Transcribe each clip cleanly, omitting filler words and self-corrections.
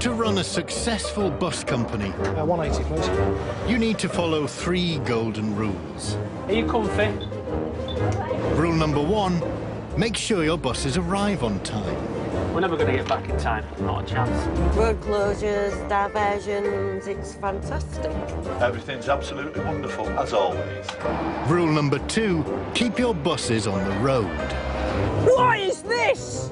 To run a successful bus company, 180, please. you need to follow 3 golden rules. Are you comfy? Rule number 1, make sure your buses arrive on time. We're never going to get back in time, not a chance. Road closures, diversions, it's fantastic. Everything's absolutely wonderful, as always. Rule number 2, keep your buses on the road. What is this?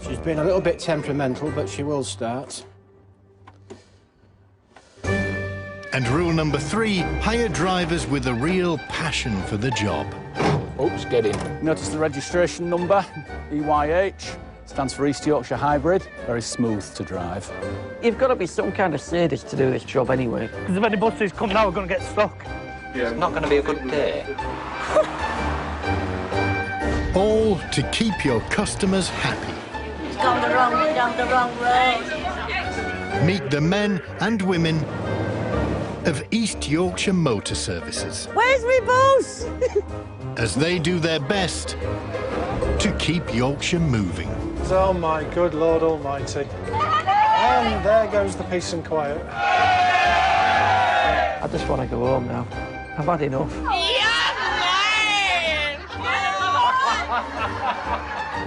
She's been a little bit temperamental, but she will start. And rule number 3, hire drivers with a real passion for the job. Oops, get in. Notice the registration number, EYH, stands for East Yorkshire Hybrid. Very smooth to drive. You've got to be some kind of sadist to do this job anyway. Because if any buses come now, we're going to get stuck. Yeah. It's not going to be a good day. All to keep your customers happy. It's gone down the wrong road. Meet the men and women of East Yorkshire Motor Services. Where's my bus? As they do their best to keep Yorkshire moving. Oh, my good Lord Almighty. And there goes the peace and quiet. I just want to go home now. I've had enough.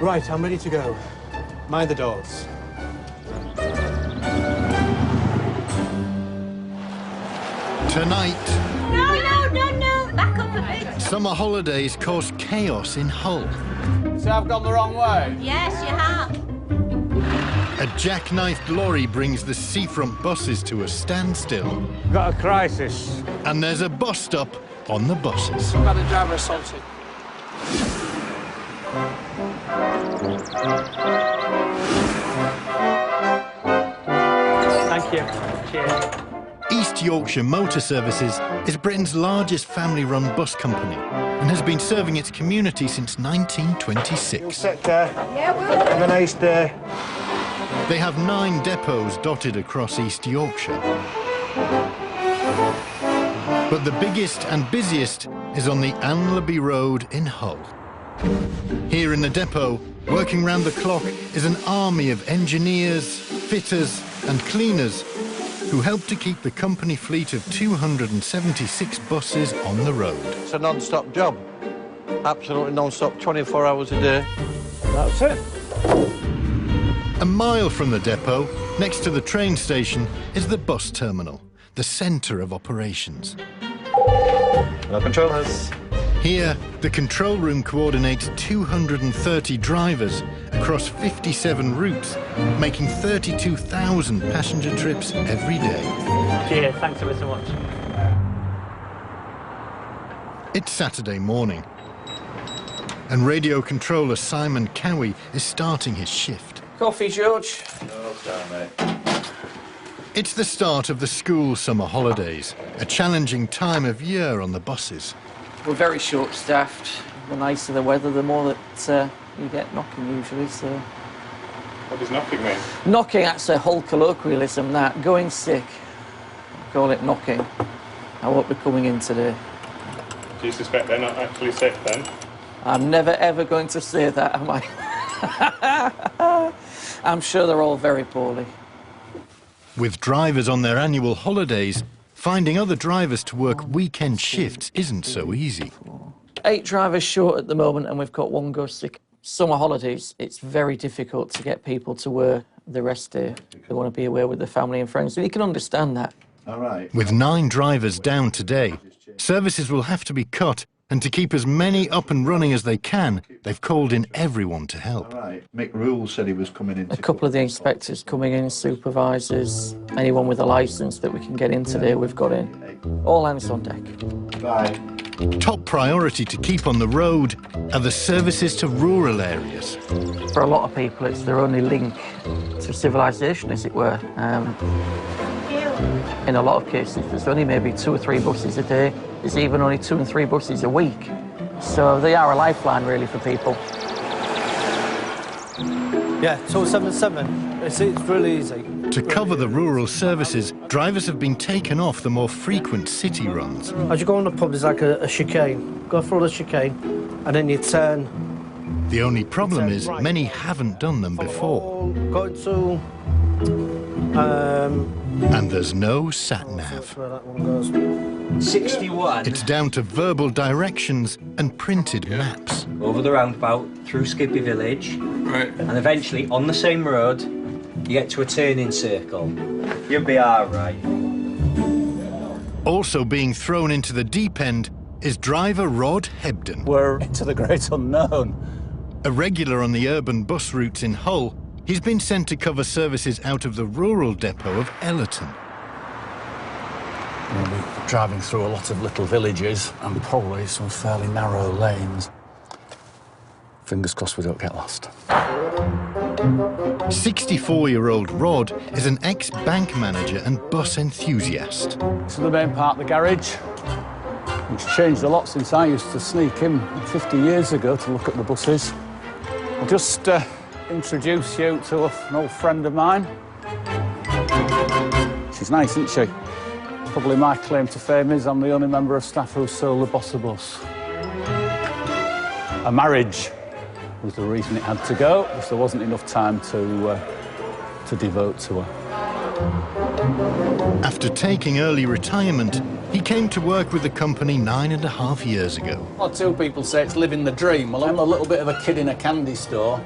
Right, I'm ready to go. Mind the doors. Tonight, No, back up a bit. summer holidays cause chaos in Hull. So I've gone the wrong way? Yes, you have. A jackknifed lorry brings the seafront buses to a standstill. Got a crisis. And there's a bus stop on the buses. I've had a driver assaulted. Thank you. Cheers. East Yorkshire Motor Services is Britain's largest family-run bus company and has been serving its community since 1926. You'll sit there. Yeah, we'll. Have a nice day. They have 9 depots dotted across East Yorkshire. But the biggest and busiest is on the Anlaby Road in Hull. Here in the depot, working round the clock, is an army of engineers, fitters and cleaners who help to keep the company fleet of 276 buses on the road. It's a non-stop job. Absolutely non-stop, 24 hours a day. That's it. A mile from the depot, next to the train station, is the bus terminal, the centre of operations. No controllers. Here, the control room coordinates 230 drivers across 57 routes, making 32,000 passenger trips every day. Cheers, thanks ever so much. It's Saturday morning, and radio controller Simon Cowie is starting his shift. Coffee, George. No, sorry, mate. It's the start of the school summer holidays, a challenging time of year on the buses. We're very short-staffed. The nicer the weather, the more that you get knocking usually, so... What does knocking mean? Knocking, that's a whole colloquialism, that. Going sick. Call it knocking. I won't be coming in today. Do you suspect they're not actually sick then? I'm never, ever going to say that, am I? I'm sure they're all very poorly. With drivers on their annual holidays, finding other drivers to work weekend shifts isn't so easy. 8 drivers short at the moment, and we've got 1 go sick. Summer holidays, it's very difficult to get people to work the rest day. They want to be away with their family and friends, and you can understand that. All right. With 9 drivers down today, services will have to be cut, and to keep as many up and running as they can, they've called in everyone to help. All right. Mick Rule said he was coming in. A couple of the inspectors coming in, supervisors, anyone with a licence that we can get in today, we've got in. All hands on deck. Bye. Top priority to keep on the road are the services to rural areas. For a lot of people, it's their only link to civilisation, as it were. In a lot of cases, there's only maybe 2 or 3 buses a day. There's even only 2 and 3 buses a week. So they are a lifeline, really, for people. Yeah, 277. It's really easy. To cover the rural services, drivers have been taken off the more frequent city runs. As you go on the pub, there's like a chicane. Go through the chicane, and then you turn The only problem is many haven't done them before. Go to... And there's no sat-nav. where that one goes. 61. It's down to verbal directions and printed maps. Over the roundabout, through Skippy Village. Right. And eventually, on the same road, you get to a turning circle. You'll be all right. Also being thrown into the deep end is driver Rod Hebden. We're into the great unknown. A regular on the urban bus routes in Hull, he's been sent to cover services out of the rural depot of Ellerton. We'll be driving through a lot of little villages and probably some fairly narrow lanes. Fingers crossed we don't get lost. 64-year-old Rod is an ex-bank manager and bus enthusiast. This is the main part of the garage. It's changed a lot since I used to sneak in 50 years ago to look at the buses. I'll just introduce you to an old friend of mine. She's nice, isn't she? Probably my claim to fame is I'm the only member of staff who sold the boss a bus. A marriage was the reason it had to go, because there wasn't enough time to devote to her. After taking early retirement, he came to work with the company 9.5 years ago. Well, two people say it's living the dream. Well, I'm a little bit of a kid in a candy store.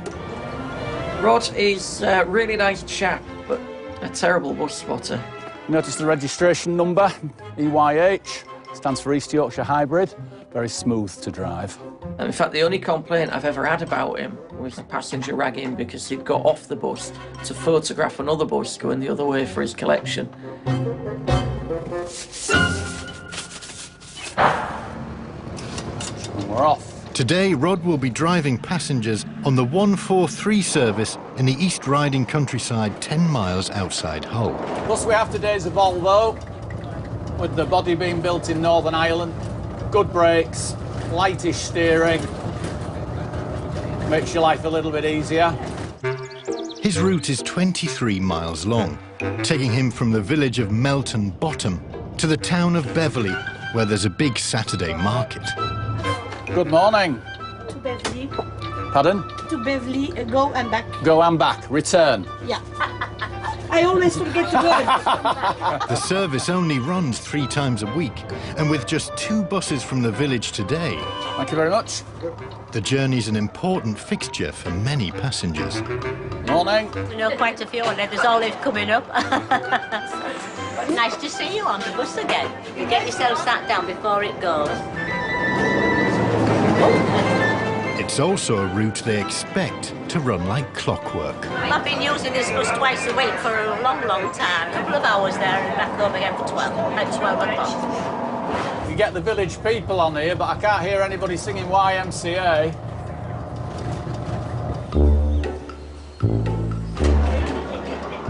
Rod is a really nice chap, but a terrible bus spotter. Notice the registration number, EYH, stands for East Yorkshire Hybrid. Very smooth to drive. And in fact, the only complaint I've ever had about him was the passenger ragging because he'd got off the bus to photograph another bus going the other way for his collection. And we're off. Today, Rod will be driving passengers on the 143 service in the East Riding countryside 10 miles outside Hull. Plus, we have today's Volvo, with the body being built in Northern Ireland. Good brakes, lightish steering. Makes your life a little bit easier. His route is 23 miles long, taking him from the village of Melton Bottom to the town of Beverley, where there's a big Saturday market. Good morning. To Beverley. Pardon? To Beverley, go and back. Go and back, return. Yeah. I always forget to go. The service only runs 3 times a week, and with just 2 buses from the village today, Thank you very much. the journey's an important fixture for many passengers. Morning. You know, quite a few, and there's always coming up. Nice to see you on the bus again. You get yourself sat down before it goes. It's also a route they expect to run like clockwork. I've been using this bus twice a week for a long, long time. A couple of hours there and back home again for 12 o'clock. You get the village people on here, but I can't hear anybody singing YMCA.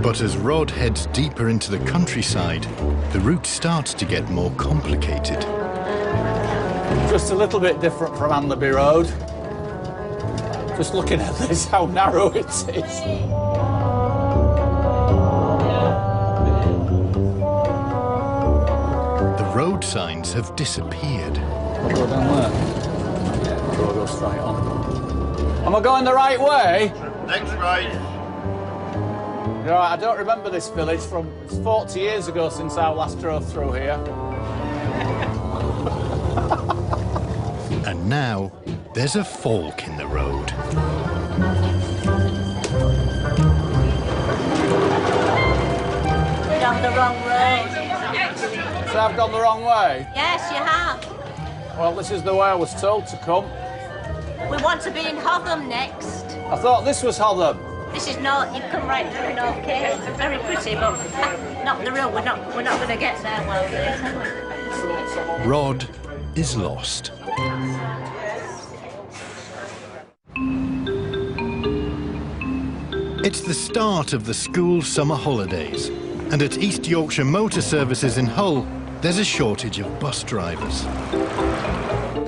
But as Rod heads deeper into the countryside, the route starts to get more complicated. Just a little bit different from Anlaby Road. Just looking at this, how narrow it is. The road signs have disappeared. I'll go down there. Or go straight on. Am I going the right way? Next right. You're right, I don't remember this village from... It's 40 years ago since I last drove through here. And now, there's a fork in the road. You're on the wrong road. So I've gone the wrong way? Yes, you have. Well, this is the way I was told to come. We want to be in Hotham next. I thought this was Hotham. This is not, you come right through North Cave. It's very pretty, but not the road. We're not going to get there well. Rod is lost. It's the start of the school summer holidays, and at East Yorkshire Motor Services in Hull, there's a shortage of bus drivers.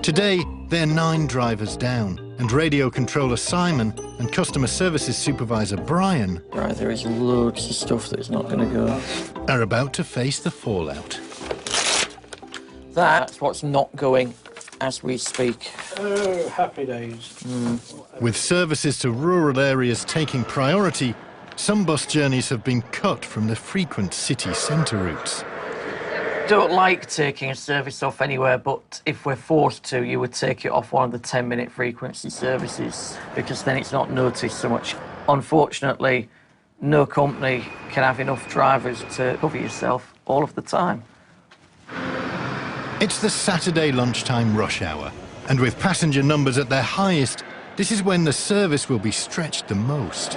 Today, they're 9 drivers down, and radio controller Simon and customer services supervisor Brian Right, there is loads of stuff that's not going to go. are about to face the fallout. That's what's not going. as we speak. Oh, happy days. With services to rural areas taking priority, some bus journeys have been cut from the frequent city centre routes. Don't like taking a service off anywhere, but if we're forced to, you would take it off one of the 10-minute frequency services, because then it's not noticed so much. Unfortunately, no company can have enough drivers to cover yourself all of the time. It's the Saturday lunchtime rush hour, and with passenger numbers at their highest, this is when the service will be stretched the most.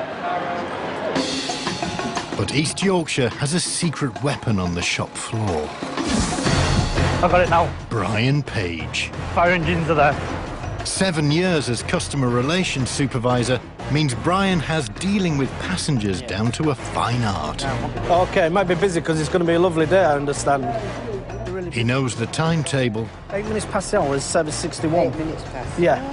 But East Yorkshire has a secret weapon on the shop floor. I've got it now. Brian Page. Fire engines are there. 7 years as customer relations supervisor means Brian has dealing with passengers down to a fine art. OK, it might be busy because it's going to be a lovely day, I understand. He knows the timetable. 8 minutes past the hour is service 61. 8 minutes past. Yeah.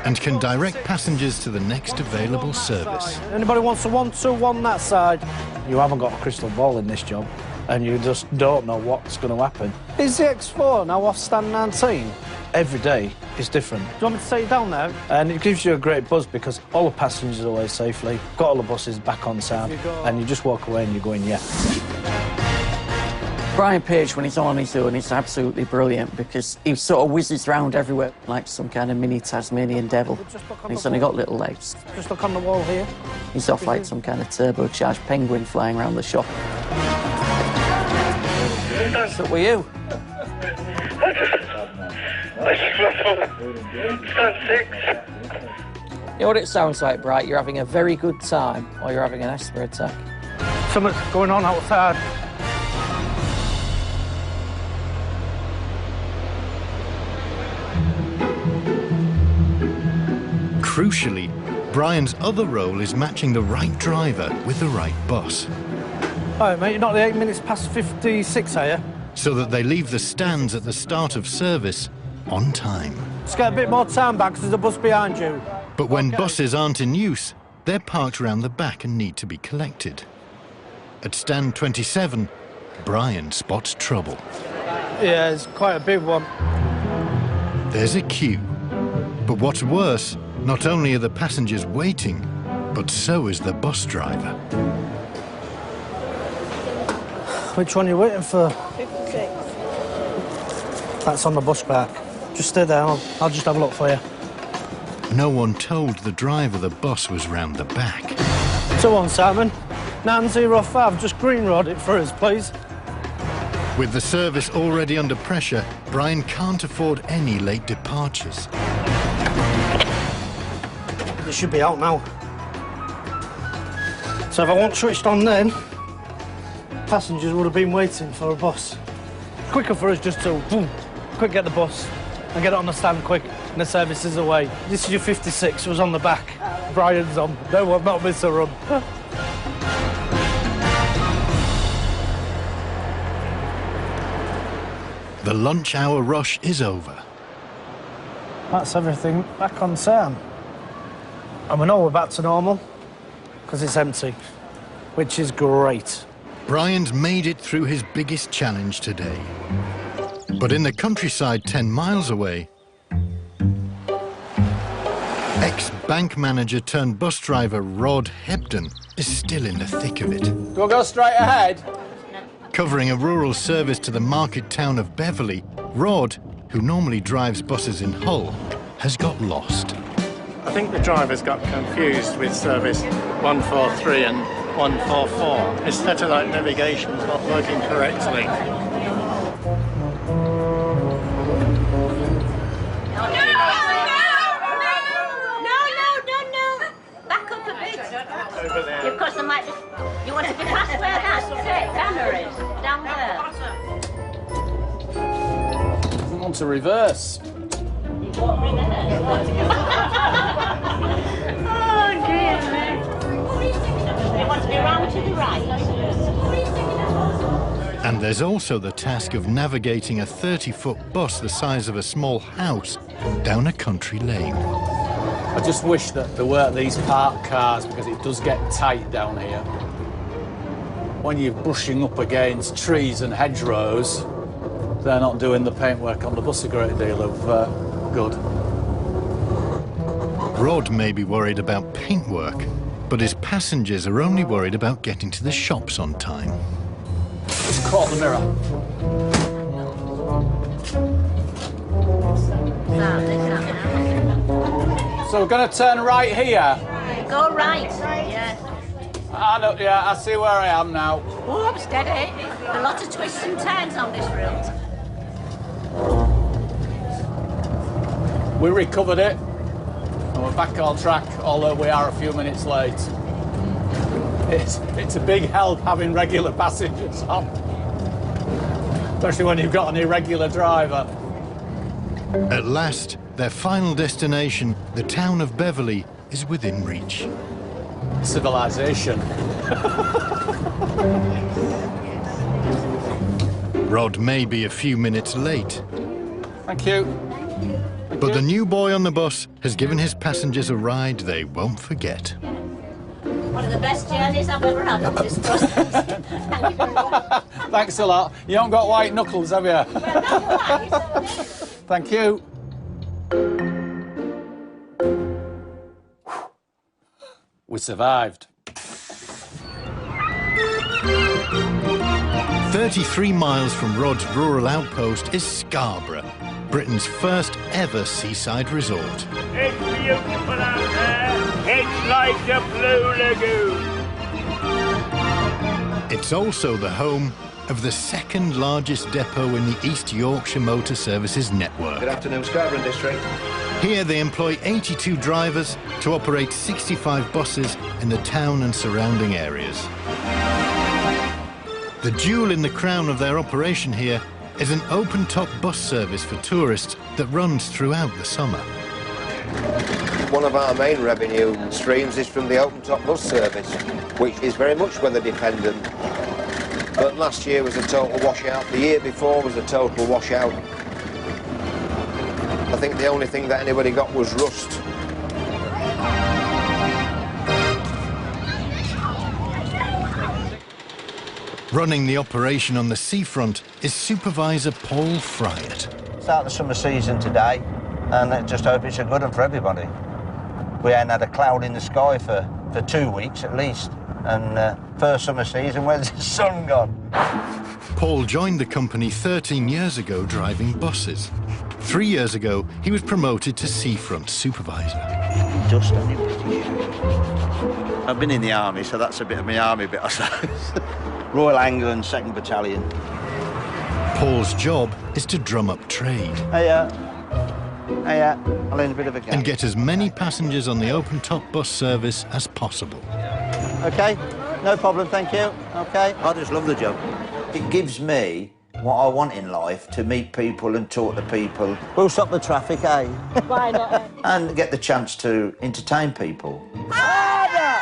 And can direct passengers to the next available service. Anybody wants a 121 that side? You haven't got a crystal ball in this job, and you just don't know what's going to happen. Is the X4 now off stand 19? Every day is different. Do you want me to take you down there? And it gives you a great buzz because all the passengers are away safely, got all the buses back on sound, and you just walk away and you're going, yeah. Brian Page, when he's on his own, is absolutely brilliant because he sort of whizzes around everywhere like some kind of mini Tasmanian devil. And he's only got little legs. Just look on the wall here. He's off like some kind of turbocharged penguin flying around the shop. What's up with you? You know what it sounds like, Bright? You're having a very good time or you're having an asthma attack. Something's going on outside. Crucially, Brian's other role is matching the right driver with the right bus. All right, mate, you're not the 8 minutes past 56, are you? So that they leave the stands at the start of service on time. Just get a bit more time back because there's a bus behind you. But when buses aren't in use, they're parked round the back and need to be collected. At stand 27, Brian spots trouble. Yeah, it's quite a big one. There's a queue. But what's worse, not only are the passengers waiting, but so is the bus driver. Which one are you waiting for? 56. That's on the bus back. Just stay there, I'll just have a look for you. No one told the driver the bus was round the back. 2-1, Simon. 905, just green road it for us, please. With the service already under pressure, Brian can't afford any late departures. They should be out now. So if I wasn't switched on then, passengers would have been waiting for a bus. Quicker for us just to, boom, quick get the bus and get it on the stand quick and the service is away. This is your 56, it was on the back. Brian's on, no one not miss a run. The lunch hour rush is over. That's everything back on sound. And we know we're back to normal because it's empty, which is great. Brian's made it through his biggest challenge today. But in the countryside 10 miles away, ex-bank manager turned bus driver Rod Hebden is still in the thick of it. We'll go straight ahead. Covering a rural service to the market town of Beverley, Rod, who normally drives buses in Hull, has got lost. I think the drivers got confused with service 143 and 144. It's satellite navigation's not working correctly. No. Back up a bit. Over there. Because there might be... You want to be past where that banner is? Down there. Doesn't want to reverse. Oh, dear me. You want to be round to the right. And there's also the task of navigating a 30-foot bus the size of a small house down a country lane. I just wish that there weren't these parked cars because it does get tight down here. When you're brushing up against trees and hedgerows, they're not doing the paintwork on the bus a great deal of good. Rod may be worried about paintwork, but his passengers are only worried about getting to the shops on time. Just caught the mirror. So we're going to turn right here. Go right, yeah. I see where I am now. Oh, steady. A lot of twists and turns on this route. We recovered it, and we're back on track, although we are a few minutes late. It's a big help having regular passengers on, especially when you've got an irregular driver. At last, their final destination, the town of Beverley, is within reach. Civilization. Rod may be a few minutes late. Thank you. But the new boy on the bus has given his passengers a ride they won't forget. One of the best journeys I've ever had on this bus. Thank you very much. Thanks a lot. You haven't got white knuckles, have you? Well, not quite. Thank you. We survived. 33 miles from Rod's rural outpost is Scarborough, Britain's first ever seaside resort. It's beautiful out there. It's like the Blue Lagoon. It's also the home of the second largest depot in the East Yorkshire Motor Services network. Good afternoon, Scarborough District. Here they employ 82 drivers to operate 65 buses in the town and surrounding areas. The jewel in the crown of their operation here is an open-top bus service for tourists that runs throughout the summer. One of our main revenue streams is from the open-top bus service, which is very much weather dependent. But last year was a total washout. The year before was a total washout. I think the only thing that anybody got was rust. Running the operation on the seafront is Supervisor Paul Fryatt. Start the summer season today, and I just hope it's a good one for everybody. We ain't had a cloud in the sky for 2 weeks at least, and first summer season, where's the sun gone? Paul joined the company 13 years ago driving buses. 3 years ago, he was promoted to seafront supervisor. Just only British. I've been in the army, so that's a bit of my army bit, I suppose. Royal Anglian 2nd Battalion. Paul's job is to drum up trade. I'll learn a bit of a game. And get as many passengers on the open-top bus service as possible. OK, no problem, thank you. OK. I just love the job. It gives me what I want in life, to meet people and talk to people. We'll stop the traffic, eh? Why not? And get the chance to entertain people. Harder!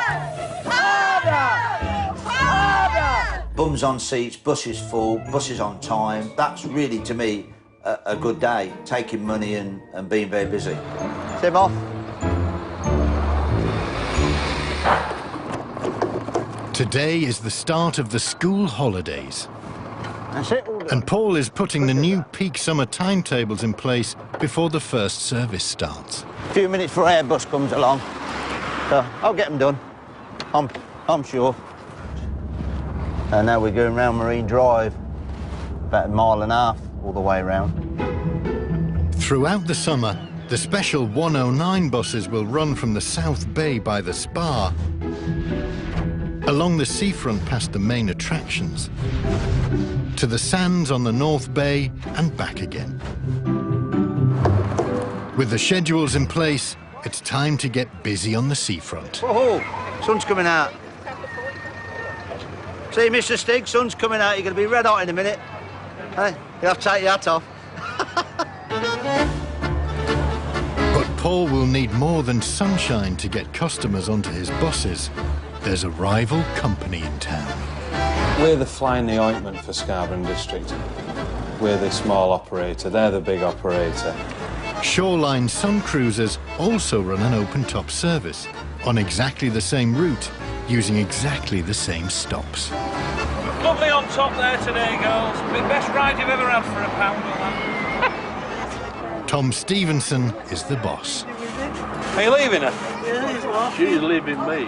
Harder! Harder! Bums on seats, buses full, buses on time. That's really, to me, a good day, taking money and being very busy. Sim off. Today is the start of the school holidays. That's it. And Paul is putting the new peak summer timetables in place before the first service starts. A few minutes before Airbus comes along. So I'll get them done. I'm sure. And now we're going round Marine Drive, about 1.5 miles all the way around. Throughout the summer, the special 109 buses will run from the South Bay by the Spa, along the seafront past the main attractions, to the sands on the North Bay and back again. With the schedules in place, it's time to get busy on the seafront. Oh, sun's coming out. See, Mr. Stig, sun's coming out. You're going to be red hot in a minute. Hey, you'll have to take your hat off. But Paul will need more than sunshine to get customers onto his buses. There's a rival company in town. We're the fly in the ointment for Scarborough District. We're the small operator, they're the big operator. Shoreline Sun Cruisers also run an open-top service on exactly the same route, using exactly the same stops. Lovely on top there today, girls. The best ride you've ever had for £1 or that. Tom Stevenson is the boss. Are you leaving her? Yeah, She's leaving me.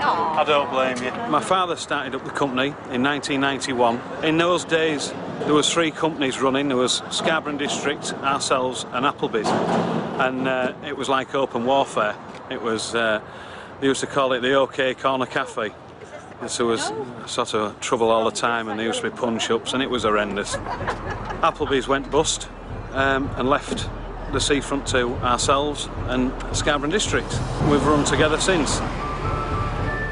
Oh. I don't blame you. My father started up the company in 1991. In those days, there was 3 companies running. There was Scarborough District, ourselves and Appleby's. And it was like open warfare. It was, they used to call it the OK Corner Cafe. And so there was sort of trouble all the time, and there used to be punch-ups, and it was horrendous. Appleby's went bust and left the seafront to ourselves and Scarborough District. We've run together since.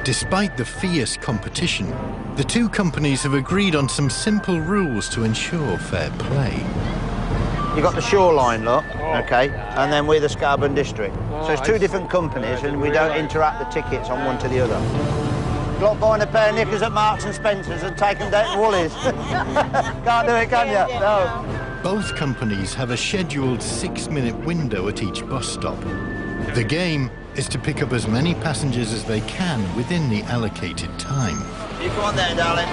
Despite the fierce competition, the two companies have agreed on some simple rules to ensure fair play. You got the shoreline, look, okay, and then we're the Scarborough District. So it's 2 different companies, and we don't interact the tickets on one to the other. You lot buying a pair of knickers at Marks and Spencer's and take them down to Woolies. Can't do it, can you? No. Both companies have a scheduled 6-minute window at each bus stop. The game is to pick up as many passengers as they can within the allocated time. You go on there, darling.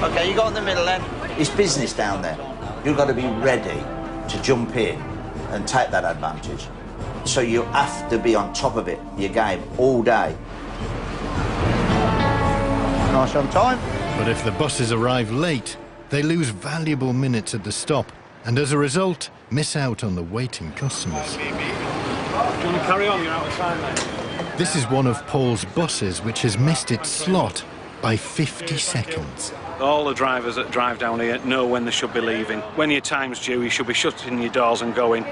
OK, you go in the middle then. It's business down there. You've got to be ready to jump in and take that advantage. So you have to be on top of it, your game, all day. Nice on time. But if the buses arrive late, they lose valuable minutes at the stop, and as a result, miss out on the waiting customers. Do you want to carry on? You're out of time, mate. This is one of Paul's buses which has missed its slot by 50 seconds. All the drivers that drive down here know when they should be leaving. When your time's due, you should be shutting your doors and going.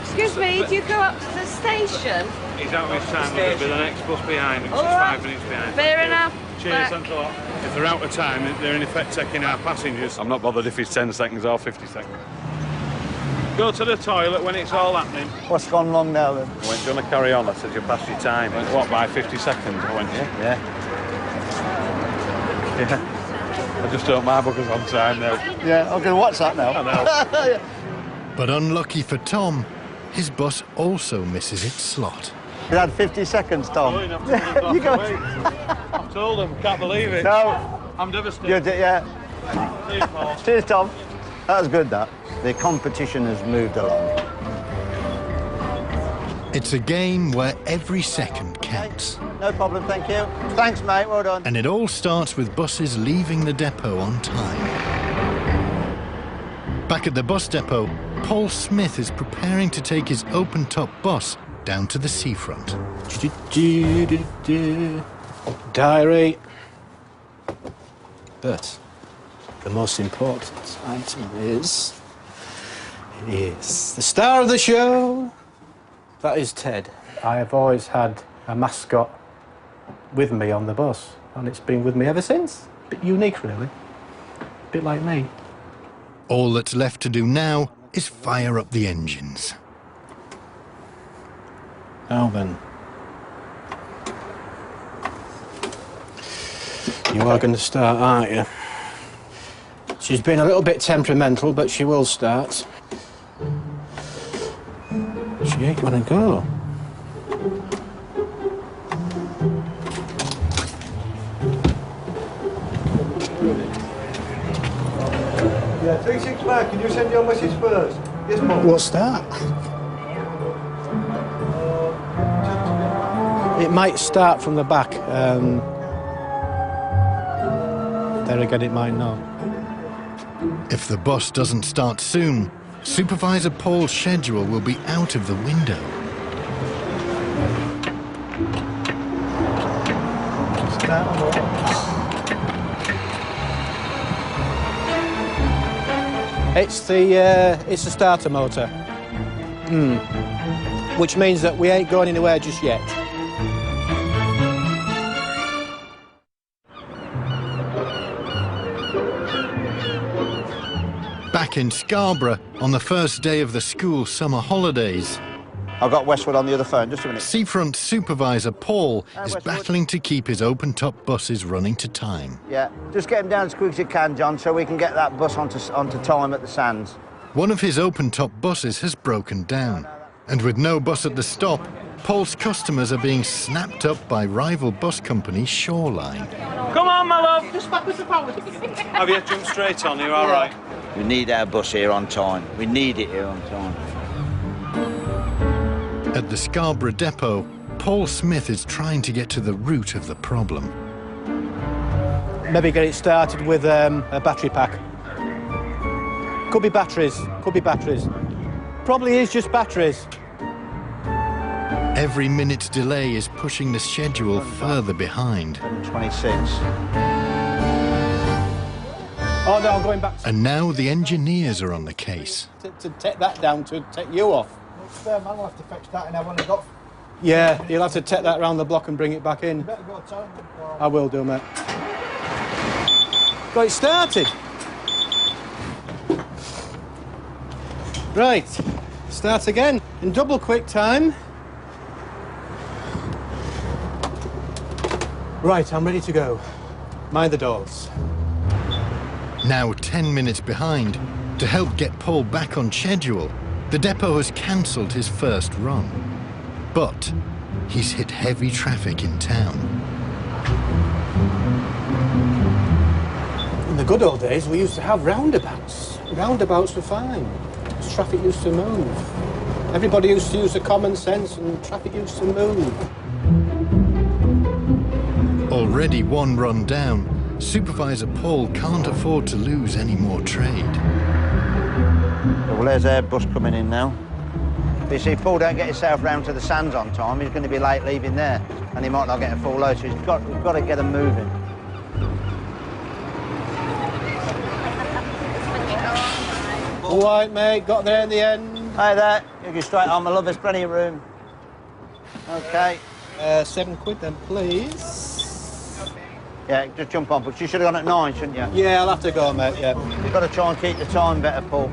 Excuse me, do you go up to the station? He's out of his time, there'll be the next bus behind, which is 5 minutes behind. Fair enough. Cheers, thanks a lot. If they're out of time, they're in effect taking our passengers. I'm not bothered if it's 10 seconds or 50 seconds. Go to the toilet when it's all happening. What's gone wrong now, then? I went, do you want to carry on? I said, you're past your time. I went, what, by 50 seconds? I went, yeah. I just don't mind because on time now. Yeah, I'm going to watch that now. I know. But unlucky for Tom, his bus also misses its slot. You had 50 seconds, Tom. You go. I've told them, can't believe it. No. I'm devastated. Yeah. Cheers, Tom. That was good, that. The competition has moved along. It's a game where every second counts. No problem, thank you. Thanks, mate, well done. And it all starts with buses leaving the depot on time. Back at the bus depot, Paul Smith is preparing to take his open-top bus down to the seafront. Diary. But the most important item is the star of the show. That is Ted. I have always had a mascot with me on the bus, and it's been with me ever since. A bit unique, really. A bit like me. All that's left to do now is fire up the engines. Now then. You are going to start, aren't you? She's been a little bit temperamental, but she will start. She ain't gonna go. Yeah, 365, can you send your message first? Yes, Paul. What's that? It might start from the back. There again, it might not. If the bus doesn't start soon, Supervisor Paul's schedule will be out of the window. It's the starter motor. Which means that we ain't going anywhere just yet. Back in Scarborough, on the first day of the school summer holidays, I've got Westwood on the other phone, just a minute. Seafront Supervisor Paul is battling to keep his open-top buses running to time. Yeah, just get him down as quick as you can, John, so we can get that bus onto time at the Sands. One of his open-top buses has broken down, and with no bus at the stop, Paul's customers are being snapped up by rival bus company Shoreline. Come on, on, my love. Just backwards and forwards. Have you jumped straight on? You're all right? We need our bus here on time. We need it here on time. At the Scarborough depot, Paul Smith is trying to get to the root of the problem. Maybe get it started with a battery pack. Could be batteries, could be batteries. Probably is just batteries. Every minute's delay is pushing the schedule further behind. 26. Oh no, I'm going back. And now the engineers are on the case. To take that down to take you off. Man, I'll have to fetch that and I want to go. Yeah, you'll have to take that round the block and bring it back in. You better go, Tom. I will do, mate. Got it started. Right, start again in double quick time. Right, I'm ready to go. Mind the doors. Now 10 minutes behind, to help get Paul back on schedule, the depot has cancelled his first run. But he's hit heavy traffic in town. In the good old days, we used to have roundabouts. Roundabouts were fine. Traffic used to move. Everybody used to use the common sense and traffic used to move. Already one run down, Supervisor Paul can't afford to lose any more trade. Well, there's our bus coming in now. You see, if Paul don't get himself round to the sands on time, he's going to be late leaving there, and he might not get a full load, so we've got to get him moving. All right, mate, got there in the end. Hey there, you go straight on, my love, there's plenty of room. OK. £7 then, please. Yeah, just jump on, but you should have gone at 9, shouldn't you? Yeah, I'll have to go, mate, yeah. You've got to try and keep the time better, Paul.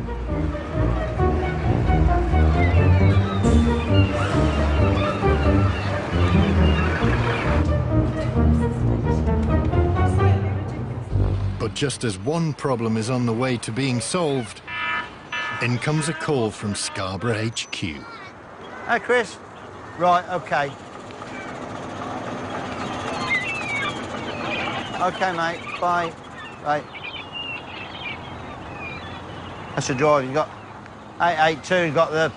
But just as one problem is on the way to being solved, in comes a call from Scarborough HQ. Hey, Chris. Right, OK. OK, mate. Bye. Bye. That's the drive. You've got 882, got the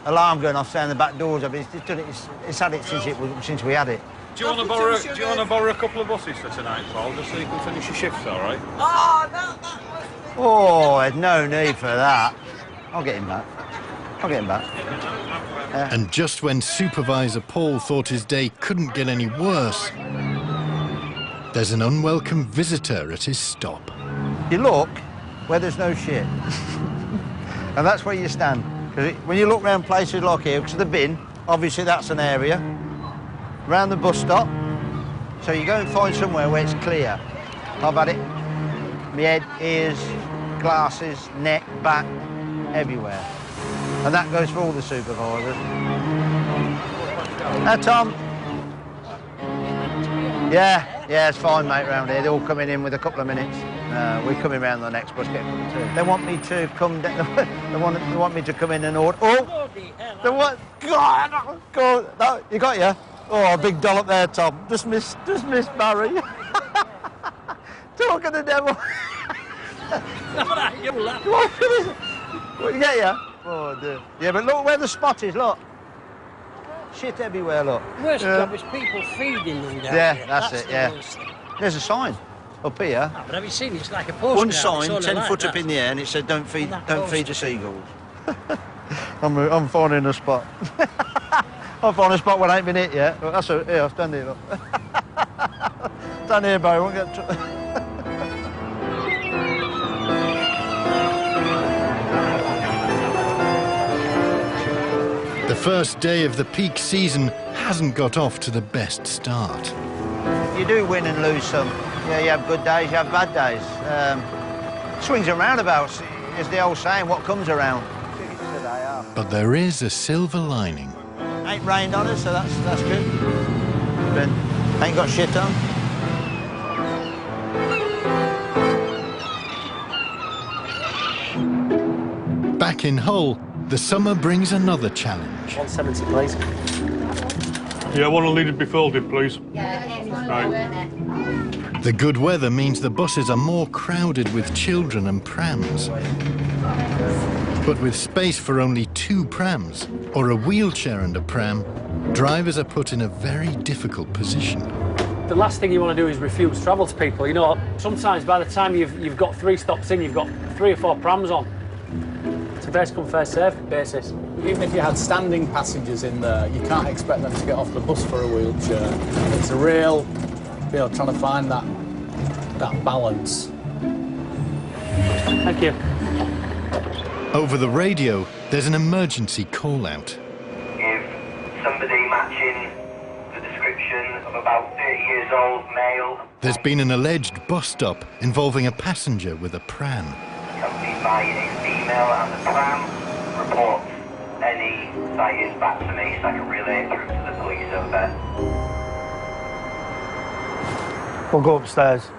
alarm going off saying the back door's up. It's had it since we had it. Do you want to borrow a couple of buses for tonight, Paul, just so you can finish your shifts, all right? Oh, no. Oh, there's no need for that. I'll get him back. I'll get him back. Yeah. And just when Supervisor Paul thought his day couldn't get any worse, there's an unwelcome visitor at his stop. You look where there's no shit. And that's where you stand. Because when you look around places like here, because of the bin, obviously that's an area. Round the bus stop. So you go and find somewhere where it's clear. I've had it. My head, ears, glasses, neck, back, everywhere. And that goes for all the supervisors. Tom. Yeah, it's fine, mate, round here. They're all coming in with a couple of minutes. We're coming round the next bus, get them too. They want me to come down. They want me to come in and order. Oh! They want. God! No, you got you? Oh, a big dollop there, Tom. Just missed Barry. Talk of the devil. What, you get you? Oh, dear. Yeah, but look where the spot is, look. Shit everywhere, look. Worst job is people feeding them down Yeah, here. that's it, yeah. There's a sign up here. Oh, but have you seen it? It's like a poster. One sign, 10 foot up in the air, and it said, don't feed the seagulls. I'm finding a spot. I'll find a spot where I ain't been hit yet. That's a, here, I'll stand here, look. Stand here, Barry, won't get... The first day of the peak season hasn't got off to the best start. You do win and lose some. Yeah, you have good days, you have bad days. Swings and roundabouts is the old saying, what comes around. But there is a silver lining. Ain't rained on us, so that's good. But ain't got shit on. Back in Hull, the summer brings another challenge. 170, please. Yeah, one will need to be folded, please. Yeah, right. The good weather means the buses are more crowded with children and prams. But with space for only 2 prams, or a wheelchair and a pram, drivers are put in a very difficult position. The last thing you want to do is refuse travel to people. You know, sometimes by the time you've got 3 stops in, you've got 3 or 4 prams on. It's a first come, first served basis. Even if you had standing passengers in there, you can't expect them to get off the bus for a wheelchair. It's a real, you know, trying to find that balance. Thank you. Over the radio, there's an emergency call-out. If somebody matching the description of about 30 years old, male... There's been an alleged bus stop involving a passenger with a pram. Accompanied by a female and the pram, reports any sightings back to me so I can relay it through to the police over there. We'll go upstairs.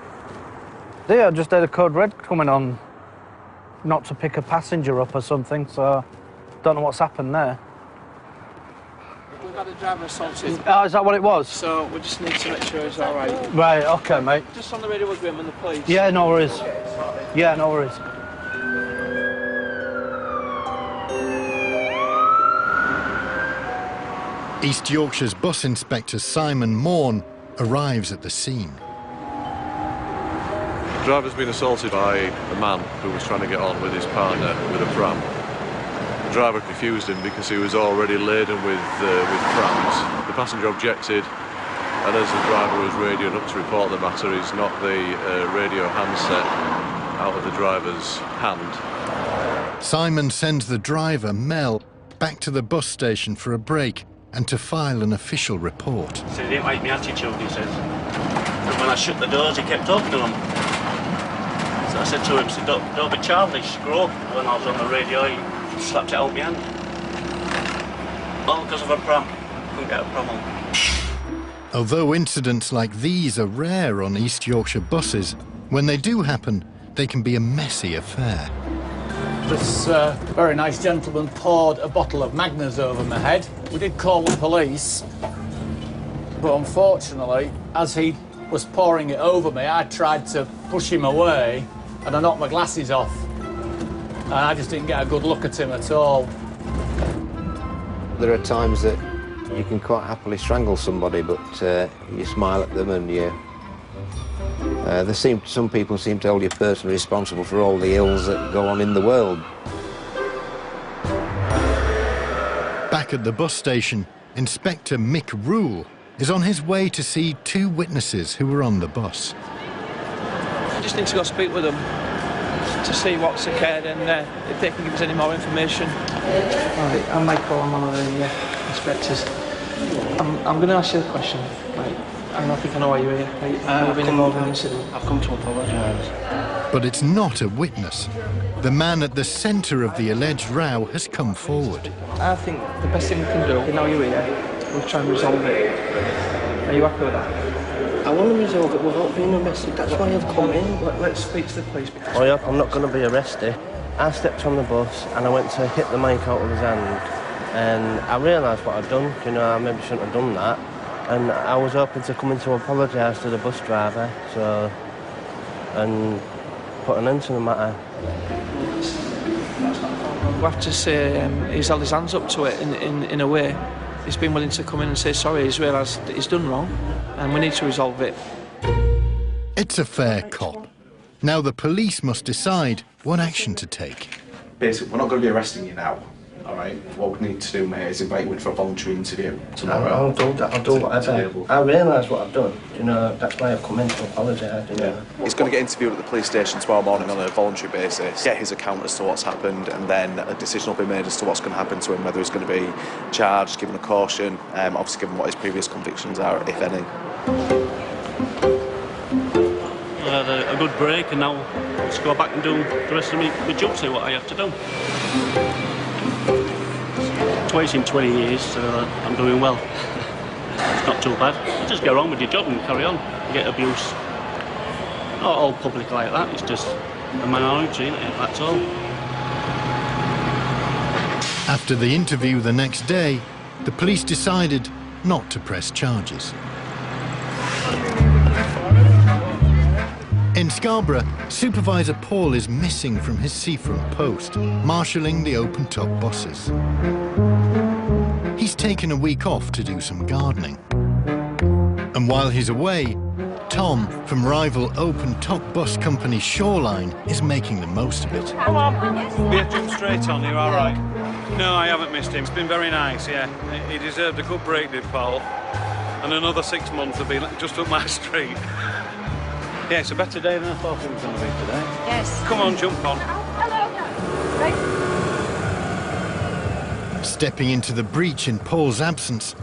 Yeah, I just had a code red coming on, not to pick a passenger up or something, so don't know what's happened there. We've had a driver assaulted. Oh, is that what it was? So we just need to make sure he's all right. Right, OK, mate. Just on the radio with him and the police. Yeah, no worries. Yeah, no worries. East Yorkshire's bus inspector Simon Morn arrives at the scene. The driver's been assaulted by a man who was trying to get on with his partner with a pram. The driver confused him because he was already laden with prams. The passenger objected, and as the driver was radioing up to report the matter, he's knocked the radio handset out of the driver's hand. Simon sends the driver, Mel, back to the bus station for a break and to file an official report. So he didn't like my attitude, he says. And when I shut the doors, he kept talking to them. So I said to him, so don't be childish, grow up. When I was on the radio, he slapped it out of my hand. All because of a pram. Couldn't get a pram on. Although incidents like these are rare on East Yorkshire buses, when they do happen, they can be a messy affair. This very nice gentleman poured a bottle of Magners over my head. We did call the police, but unfortunately, as he was pouring it over me, I tried to push him away, and I knocked my glasses off. And I just didn't get a good look at him at all. There are times that you can quite happily strangle somebody, but you smile at them and you... some people seem to hold you personally responsible for all the ills that go on in the world. Back at the bus station, Inspector Mick Rule is on his way to see 2 witnesses who were on the bus. I just need to go speak with them to see what's occurred and if they can give us any more information. Right, I'm Michael, I'm one of the inspectors. I'm going to ask you a question. Right. I don't think I know why you're here. I've been involved in the incident. I've come to apologise. But it's not a witness. The man at the centre of the alleged row has come forward. I think the best thing we can do, now you're here, we'll try and resolve it. Are you happy with that? I want to resolve it without being arrested. That's why I've come in. Let's speak to the police. Oh yeah, I'm not going to be arrested. I stepped on the bus and I went to hit the mic out of his hand. And I realised what I'd done. You know, I maybe shouldn't have done that. And I was hoping to come in to apologise to the bus driver, and put an end to the matter. We have to say he's held his hands up to it in a way. He's been willing to come in and say sorry. He's realised that he's done wrong, and we need to resolve it. It's a fair cop. Now the police must decide what action to take. Basically, we're not going to be arresting you now. All right, what we need to do, mate, is invite you in for a voluntary interview tomorrow. I'll do that, I'll do whatever. I realise what I've done, you know, that's why I've come in to apologise, you know. He's going to get interviewed at the police station tomorrow morning on a voluntary basis, get his account as to what's happened, and then a decision will be made as to what's going to happen to him, whether he's going to be charged, given a caution, obviously given what his previous convictions are, if any. I had a good break, and now let's go back and do the rest of my duty, what I have to do. Twice in 20 years, so I'm doing well. It's not too bad. You just get on with your job and carry on. You get abuse. Not all public like that, it's just a minority, isn't it? That's all. After the interview the next day, the police decided not to press charges. In Scarborough, Supervisor Paul is missing from his seafront post, marshalling the open-top buses. He's taken a week off to do some gardening. And while he's away, Tom from rival open-top bus company Shoreline is making the most of it. Come on. Yeah, jump straight on, you all right? No, I haven't missed him. It's been very nice, yeah. He deserved a good break, did Paul. And another 6 months will be just up my street. Yeah, it's a better day than I thought it was going to be today. Yes. Come on, jump on. Hello. Right. Stepping into the breach in Paul's absence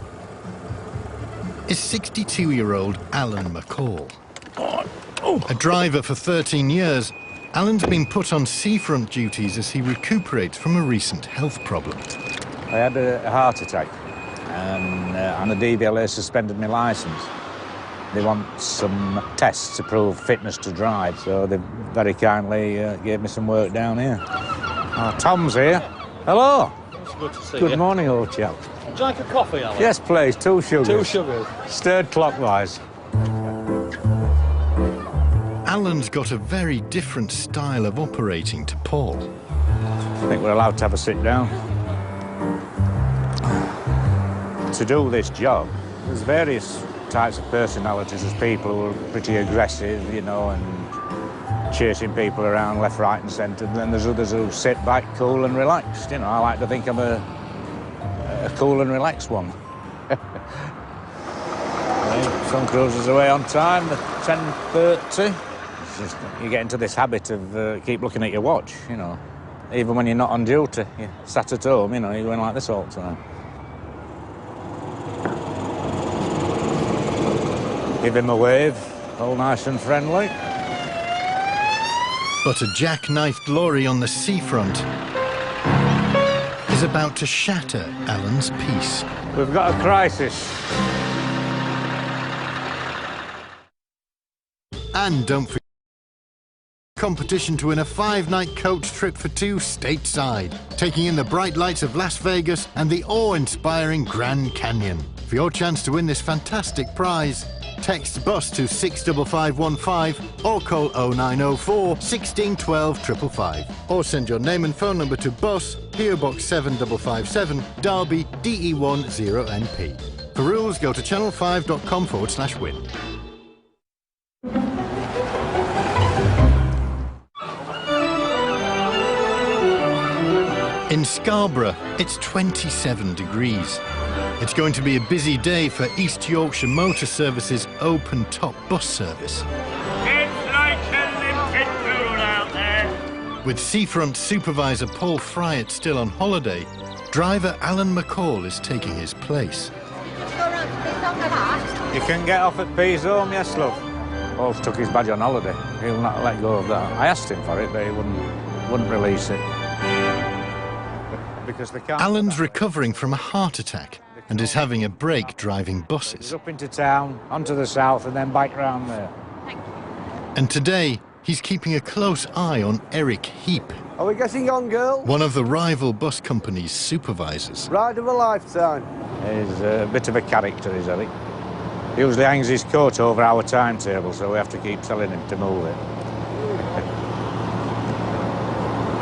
is 62-year-old Alan McCall. A driver for 13 years, Alan's been put on seafront duties as he recuperates from a recent health problem. I had a heart attack, and the DVLA suspended my licence. They want some tests to prove fitness to drive, so they very kindly gave me some work down here. Oh, Tom's here. Hello. It's good to see you. Good morning, old chap. Would you like a coffee, Alan? Yes, please. 2 sugars. 2 sugars. Stirred clockwise. Alan's got a very different style of operating to Paul. I think we're allowed to have a sit down. To do this job, there's various types of personalities. There's people who are pretty aggressive, you know, and chasing people around left, right and centre. And then there's others who sit back, cool and relaxed. You know, I like to think I'm a cool and relaxed one. Some cruisers away on time at 10:30. You get into this habit of keep looking at your watch, you know. Even when you're not on duty, you're sat at home, you know, you're going like this all the time. Give him a wave, all nice and friendly. But a jackknifed lorry on the seafront is about to shatter Alan's peace. We've got a crisis. And don't forget competition to win a 5-night coach trip for 2 stateside, taking in the bright lights of Las Vegas and the awe-inspiring Grand Canyon. For your chance to win this fantastic prize, text BUS to 65515 or call 0904 1612 555. Or send your name and phone number to BUS, PO Box 7557, Derby, DE10NP. For rules, go to channel5.com/win. In Scarborough, it's 27 degrees. It's going to be a busy day for East Yorkshire Motor Services open-top bus service. It's like a limpid pool out there. With seafront supervisor Paul Fryatt still on holiday, driver Alan McCall is taking his place. You can get off at Pease Home, yes, love. Paul's took his badge on holiday. He'll not let go of that. I asked him for it, but he wouldn't release it. Because they can't. Alan's recovering from a heart attack and is having a break driving buses. He's up into town, onto the south, and then back round there. And today, he's keeping a close eye on Eric Heap. Are we getting on, girl? One of the rival bus company's supervisors. Ride of a lifetime. He's a bit of a character, is Eric. He usually hangs his coat over our timetable, so we have to keep telling him to move it.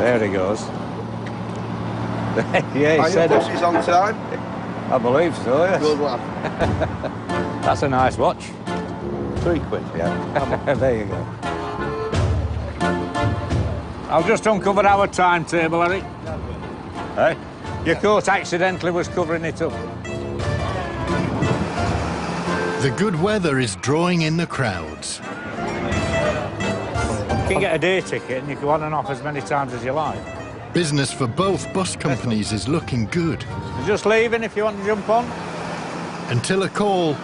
There he goes. Yeah, he said it. Are your buses on time? I believe so, yes. Good lad. That's a nice watch. £3, yeah. There you go. I'll just uncover our timetable, Eric. Hey? Your coat accidentally was covering it up. The good weather is drawing in the crowds. You can get a day ticket and you can on and off as many times as you like. Business for both bus companies is looking good. You're just leaving if you want to jump on. Until a call.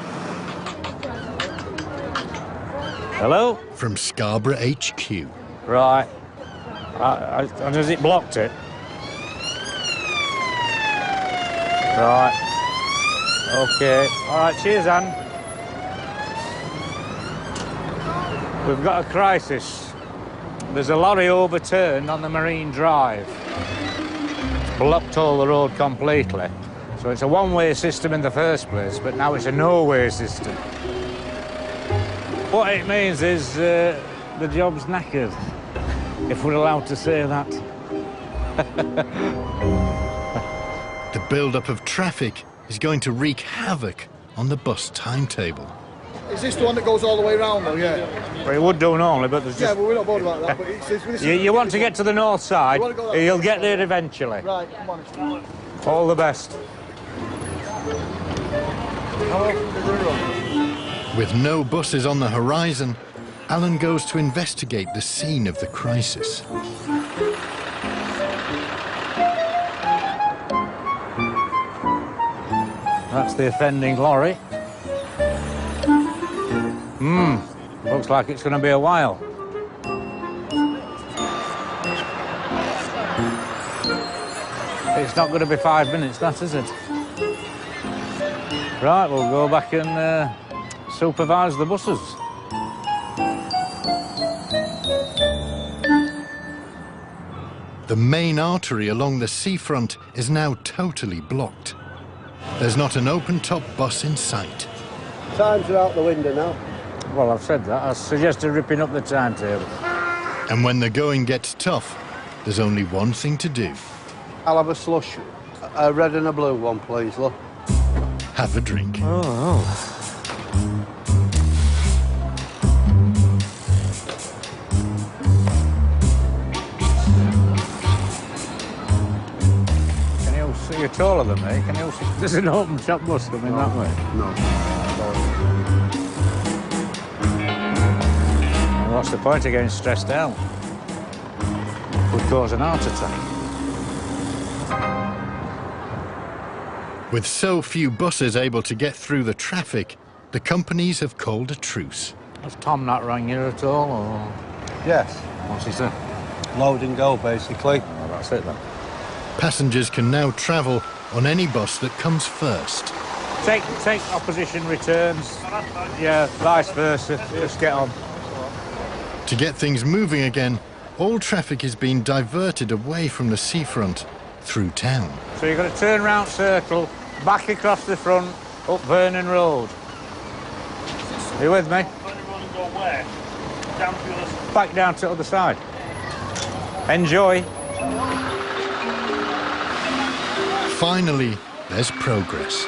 Hello? From Scarborough HQ. Right. And has it blocked it? Right. OK. All right, cheers, Anne. We've got a crisis. There's a lorry overturned on the Marine Drive. It's blocked all the road completely. So it's a one-way system in the first place, but now it's a no-way system. What it means is the job's knackered, if we're allowed to say that. The build-up of traffic is going to wreak havoc on the bus timetable. Is this the one that goes all the way round though, yeah? Well, it would do normally, but there's just... Yeah, well, we're not bothered about that, but it's... You want to get to the north side, you'll get there eventually. Right, come on. All the best. With no buses on the horizon, Alan goes to investigate the scene of the crisis. That's the offending lorry. Looks like it's going to be a while. It's not going to be 5 minutes, that, is it? Right, we'll go back and supervise the buses. The main artery along the seafront is now totally blocked. There's not an open-top bus in sight. Times are out the window now. Well, I've said that. I suggested ripping up the timetable. And when the going gets tough, there's only one thing to do. I'll have a slush. A red and a blue one, please, look. Have a drink. Oh. Can you see? You're taller than me. Can you see? There's an open top bus coming that way. No. What's the point of getting stressed out? Could cause an heart attack. With so few buses able to get through the traffic, the companies have called a truce. Has Tom not rang you at all, or...? Yes. What's he said? Load and go, basically. Well, that's it, then. Passengers can now travel on any bus that comes first. Take opposition returns. Yeah, vice versa. Just get on. To get things moving again, all traffic is being diverted away from the seafront through town. So you've got to turn round circle, back across the front, up Vernon Road. Are you with me? Vernon Road and go where? Down to the other side. Back down to the other side. Enjoy. Finally, there's progress.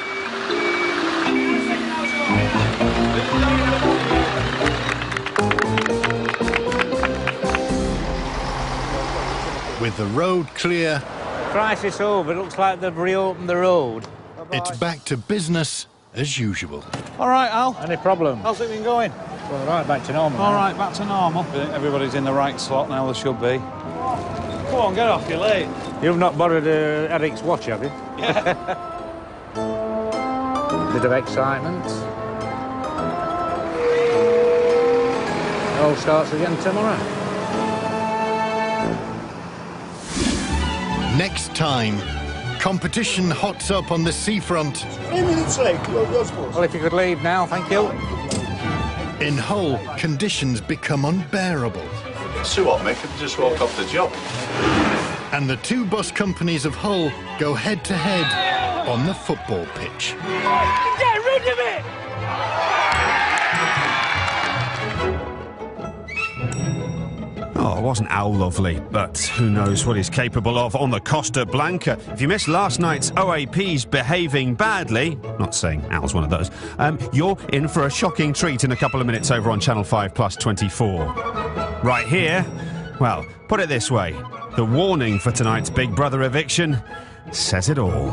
With the road clear... Crisis over. It looks like they've reopened the road. It's back to business as usual. All right, Al. Any problem? How's it been going? Well, right, back to normal. All right, back to normal. Everybody's in the right slot now, they should be. Come on, get off, you're late. You've not borrowed Eric's watch, have you? Yeah. Bit of excitement. It all starts again tomorrow. Next time, competition hots up on the seafront. 3 minutes late, you're supposed. Well, if you could leave now, thank you. In Hull, conditions become unbearable. It's too hot, mate. Could just walk off the job. And the two bus companies of Hull go head-to-head on the football pitch. Get rid of it! Oh, it wasn't Al lovely, but who knows what he's capable of on the Costa Blanca. If you missed last night's OAP's behaving badly, not saying Al's one of those, you're in for a shocking treat in a couple of minutes over on Channel 5 Plus 24. Right here, well, put it this way, the warning for tonight's Big Brother eviction says it all.